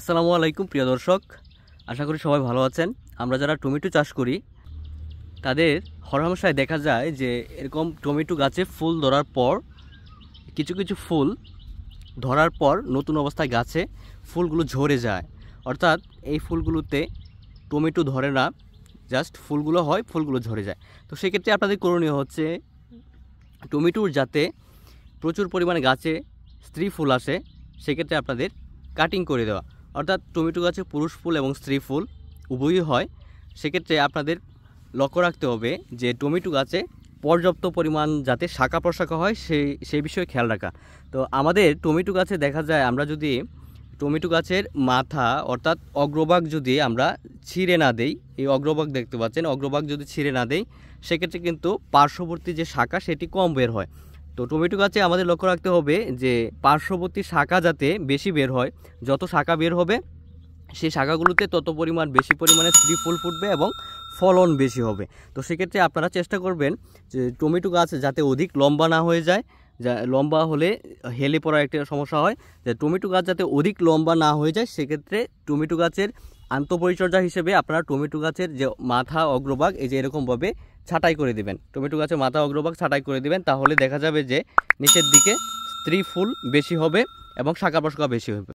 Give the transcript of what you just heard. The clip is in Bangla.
আসসালামু আলাইকুম প্রিয় দর্শক, আশা করি সবাই ভালো আছেন। আমরা যারা টমেটো চাষ করি তাদের হরহামেশাই দেখা যায় যে এরকম টমেটো গাছে ফুল ধরার পর কিছু কিছু ফুল ধরার পর নতুন অবস্থায় গাছে ফুলগুলো ঝরে যায়। অর্থাৎ এই ফুলগুলোতে টমেটো ধরে না, জাস্ট ফুলগুলো হয়, ফুলগুলো ঝরে যায়। তো সেক্ষেত্রে আপনাদের করণীয় হচ্ছে টমেটোর যাতে প্রচুর পরিমাণে গাছে স্ত্রী ফুল আসে, সেক্ষেত্রে আপনাদের কাটিং করে দেওয়া। অর্থাৎ টমেটো গাছে পুরুষ ফুল এবং স্ত্রী ফুল উভয়ই হয়। সেক্ষেত্রে আপনাদের লক্ষ্য রাখতে হবে যে টমেটো গাছে পর্যাপ্ত পরিমাণ যাতে শাখা প্রশাখা হয় সেই বিষয়ে খেয়াল রাখা। তো আমাদের টমেটো গাছে দেখা যায় আমরা যদি টমেটো গাছের মাথা অর্থাৎ অগ্রভাগ যদি আমরা ছিঁড়ে না দেই, এই অগ্রভাগ দেখতে পাচ্ছেন, অগ্রভাগ যদি ছিঁড়ে না দেই সেক্ষেত্রে কিন্তু পার্শ্ববর্তী যে শাখা সেটি কম বের হয়। তো টমেটো গাছে আমাদের লক্ষ্য রাখতে হবে যে পার্শ্ববর্তী শাখা যাতে বেশি বের হয়। যত শাখা বের হবে সেই শাখাগুলোতে তত পরিমাণ বেশি পরিমাণে স্ত্রী ফুল ফুটবে এবং ফলন বেশি হবে। তো সেক্ষেত্রে আপনারা চেষ্টা করবেন যে টমেটো গাছ যাতে অধিক লম্বা না হয়ে যায়, যা লম্বা হলে হেলে পড়ার একটা সমস্যা হয়, যে টমেটো গাছ যাতে অধিক লম্বা না হয়ে যায়। সেক্ষেত্রে টমেটো গাছের আন্তঃপরিচর্যা হিসেবে আপনারা টমেটো গাছের যে মাথা অগ্রভাগ এই যে এরকমভাবে ছাঁটাই করে দেবেন, টমেটো গাছের মাথা অগ্রভাগ ছাঁটাই করে দেবেন, তাহলে দেখা যাবে যে নিচের দিকে স্ত্রী ফুল বেশি হবে এবং শাখা প্রশাখা বেশি হবে।